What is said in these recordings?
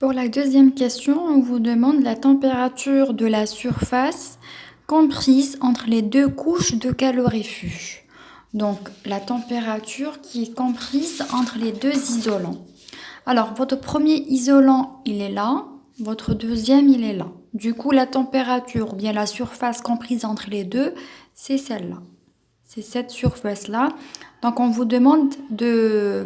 Pour la deuxième question, on vous demande la température de la surface comprise entre les deux couches de calorifère. Donc, la température qui est comprise entre les deux isolants. Alors, votre premier isolant, il est là. Votre deuxième, il est là. Du coup, la température, ou bien la surface comprise entre les deux, c'est celle-là. C'est cette surface-là. Donc, on vous demande de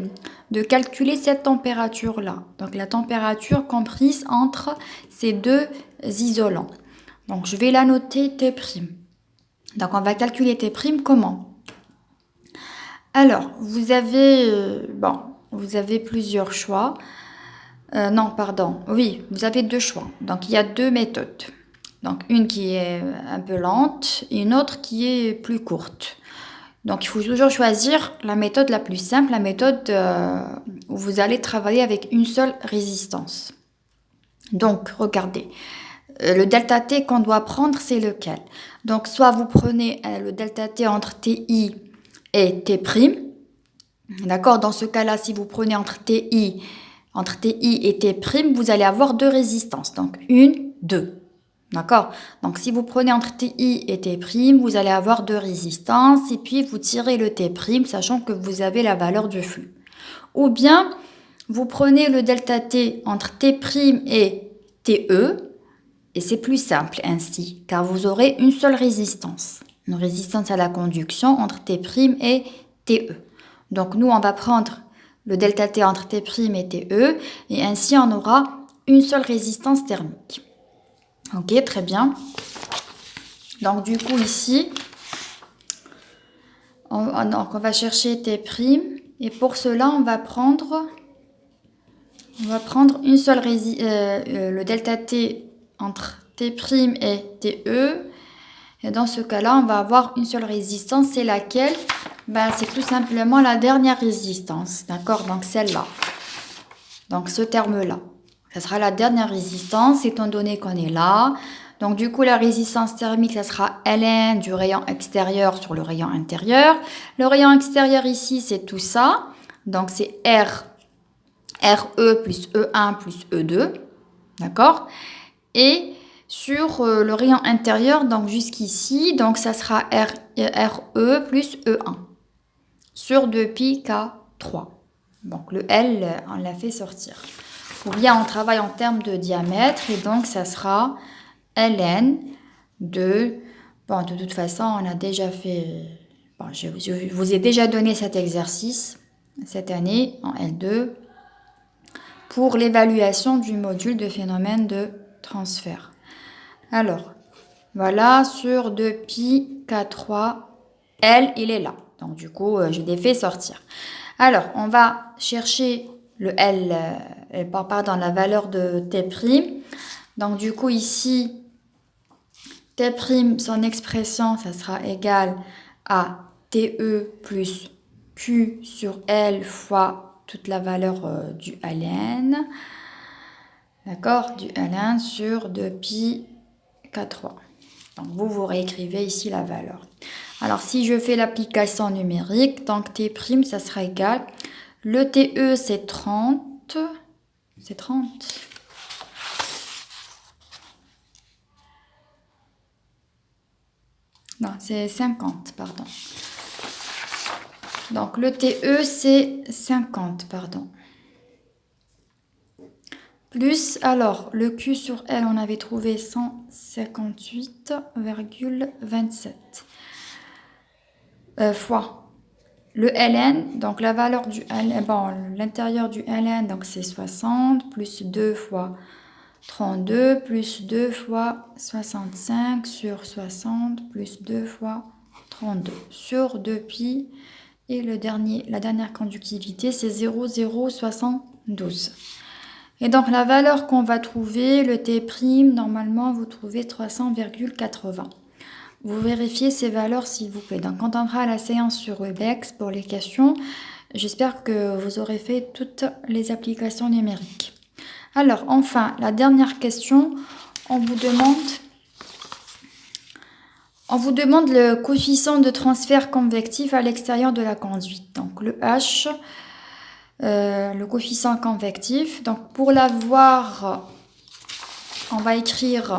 calculer cette température-là. Donc, la température comprise entre ces deux isolants. Donc, je vais la noter T'. Donc, on va calculer T' comment? Alors, vous avez plusieurs choix. Non, pardon. Oui, vous avez deux choix. Donc, il y a deux méthodes. Donc, une qui est un peu lente et une autre qui est plus courte. Donc, il faut toujours choisir la méthode la plus simple, la méthode où vous allez travailler avec une seule résistance. Donc, regardez, le delta T qu'on doit prendre, c'est lequel? Donc, soit vous prenez le delta T entre TI et T'. D'accord? Dans ce cas-là, si vous prenez entre TI et T', vous allez avoir deux résistances. Donc, une, deux. D'accord? Donc, si vous prenez entre TI et T', vous allez avoir deux résistances et puis vous tirez le T', sachant que vous avez la valeur du flux. Ou bien, vous prenez le delta T entre T' et TE et c'est plus simple ainsi, car vous aurez une seule résistance. Une résistance à la conduction entre T' et TE. Donc, nous, on va prendre le delta T entre T' et TE et ainsi, on aura une seule résistance thermique. Ok, très bien. Donc, du coup, ici, on va chercher T'. Et pour cela, on va prendre une seule le delta T entre T' et TE. Et dans ce cas-là, on va avoir une seule résistance. C'est laquelle? C'est tout simplement la dernière résistance. D'accord? Donc, celle-là. Donc, ce terme-là. Ça sera la dernière résistance, étant donné qu'on est là. Donc, du coup, la résistance thermique, ça sera Ln du rayon extérieur sur le rayon intérieur. Le rayon extérieur ici, c'est tout ça. Donc, c'est RE plus E1 plus E2. D'accord? Et sur le rayon intérieur, donc jusqu'ici, donc ça sera RE plus E1 sur 2πk3. Donc, le L, on l'a fait sortir. Ou bien on travaille en termes de diamètre et donc ça sera Ln de... Bon, de toute façon, on a déjà fait... Bon, je vous ai déjà donné cet exercice cette année en L2 pour l'évaluation du module de phénomène de transfert. Alors, voilà, sur 2πk3, L, il est là. Donc, du coup, je l'ai fait sortir. Alors, on va chercher le L, la valeur de T'. Donc, du coup, ici, T', son expression, ça sera égal à TE plus Q sur L fois toute la valeur du Ln. D'accord? Du Ln sur 2πk3. Donc, vous réécrivez ici la valeur. Alors, si je fais l'application numérique, donc T', ça sera égal. Le TE, c'est 30. C'est 30. Non, c'est 50, pardon. Donc, le TE, c'est 50, pardon. Plus, alors, le Q sur L, on avait trouvé 158,27 fois le Ln, donc la valeur du Ln, l'intérieur du Ln, donc c'est 60, plus 2 fois 32, plus 2 fois 65 sur 60, plus 2 fois 32 sur 2π. Et la dernière conductivité, c'est 0,072. Et donc, la valeur qu'on va trouver, le T', normalement, vous trouvez 300,80. Vous vérifiez ces valeurs, s'il vous plaît. Donc, quand on fera la séance sur Webex pour les questions, j'espère que vous aurez fait toutes les applications numériques. Alors, enfin, la dernière question, on vous demande le coefficient de transfert convectif à l'extérieur de la conduite. Donc, le H, le coefficient convectif. Donc pour l'avoir, on va écrire,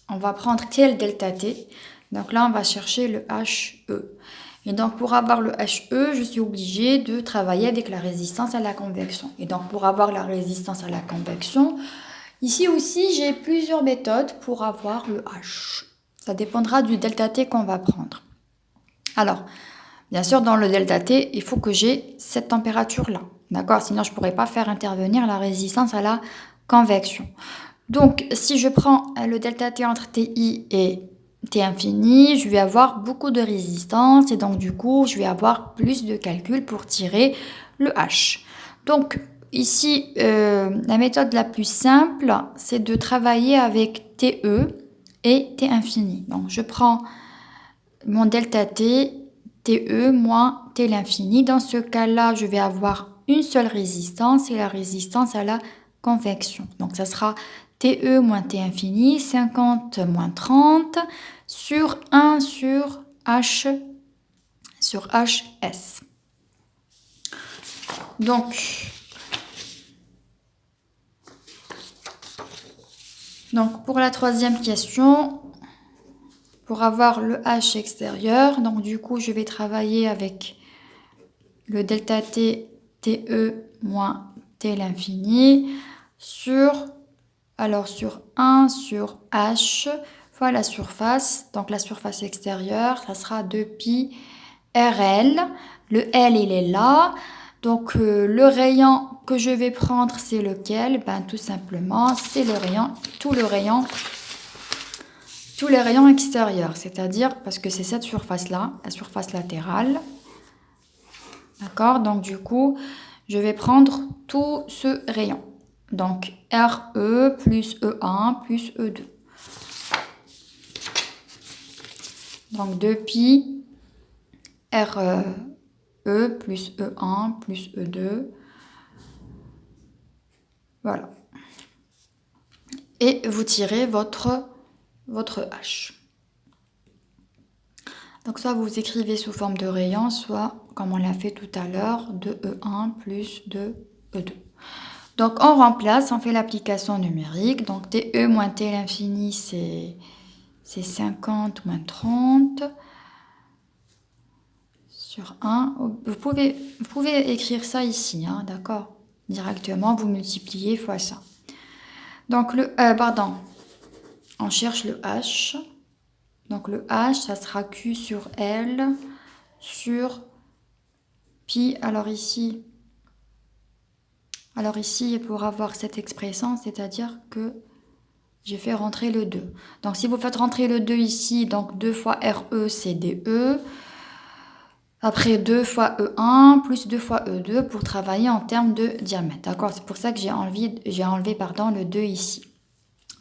on va prendre quel delta T. Donc là, on va chercher le HE. Et donc pour avoir le HE, je suis obligée de travailler avec la résistance à la convection. Et donc pour avoir la résistance à la convection, ici aussi, j'ai plusieurs méthodes pour avoir le H. Ça dépendra du delta T qu'on va prendre. Alors, bien sûr, dans le delta T, il faut que j'ai cette température-là. D'accord? Sinon, je ne pourrais pas faire intervenir la résistance à la convection. Donc, si je prends le delta T entre Ti et T infini, je vais avoir beaucoup de résistance et donc du coup, je vais avoir plus de calculs pour tirer le H. Donc, ici, la méthode la plus simple, c'est de travailler avec TE et T infini. Donc, je prends mon delta T, TE moins T l'infini. Dans ce cas-là, je vais avoir une seule résistance et la résistance à la convection. Donc, ça sera TE moins T infini, 50 moins 30 sur 1 sur HS. Donc pour la troisième question, pour avoir le H extérieur, donc du coup, je vais travailler avec le delta T, TE moins T l'infini sur 1 sur H fois la surface. Donc la surface extérieure, ça sera 2pi RL. Le L, il est là. Donc le rayon que je vais prendre, c'est lequel? Ben, tout simplement, c'est le rayon, tous les rayons extérieurs. C'est-à-dire, parce que c'est cette surface-là, la surface latérale. D'accord? Donc du coup, je vais prendre tout ce rayon. Donc RE plus E1 plus E2. Donc 2pi RE plus E1 plus E2. Voilà. Et vous tirez votre H. Donc soit vous écrivez sous forme de rayon, soit comme on l'a fait tout à l'heure, de E1 plus de E2. Donc on remplace, on fait l'application numérique. Donc TE moins T à l'infini, c'est 50 moins 30 sur 1. Vous pouvez écrire ça ici, hein, d'accord? Directement, vous multipliez fois ça. Donc on cherche le H. Donc le H, ça sera Q sur L sur pi. Alors ici, pour avoir cette expression, c'est-à-dire que j'ai fait rentrer le 2. Donc si vous faites rentrer le 2 ici, donc 2 fois RE, c'est DE. Après 2 fois E1 plus 2 fois E2 pour travailler en termes de diamètre. D'accord? C'est pour ça que j'ai enlevé le 2 ici.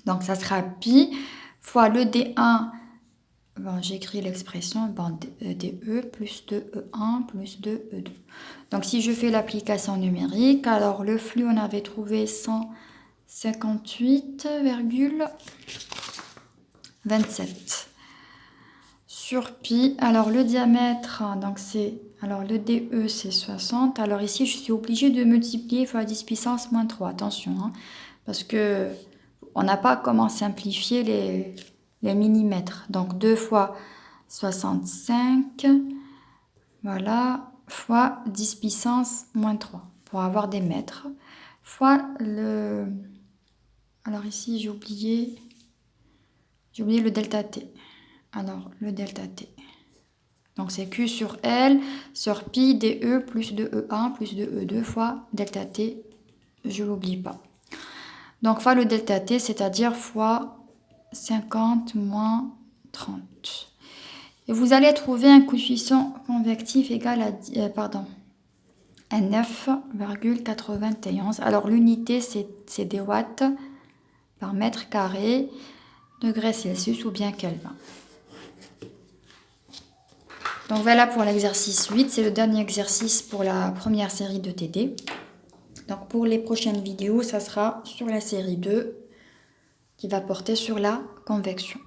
Donc ça sera pi fois le D1. Bon, j'écris l'expression DE plus 2E1 plus 2E2. Donc si je fais l'application numérique, alors le flux, on avait trouvé 158,27 sur pi. Alors le diamètre, donc le DE c'est 60. Alors ici je suis obligée de multiplier fois 10 puissance moins 3. Attention, hein, parce que on n'a pas comment simplifier les millimètres. Donc 2 fois 65, voilà, fois 10 puissance moins 3 pour avoir des mètres, fois le... Alors ici j'ai oublié le delta T. Alors le delta T. Donc c'est Q sur L sur pi DE plus de E1 plus de E2 fois delta T. Je ne l'oublie pas. Donc fois le delta T, c'est-à-dire fois 50 moins 30. Et vous allez trouver un coefficient convectif égal à 9,91. Alors l'unité, c'est des watts par mètre carré, degrés Celsius ou bien Kelvin. Donc voilà pour l'exercice 8. C'est le dernier exercice pour la première série de TD. Donc pour les prochaines vidéos, ça sera sur la série 2 qui va porter sur la convection.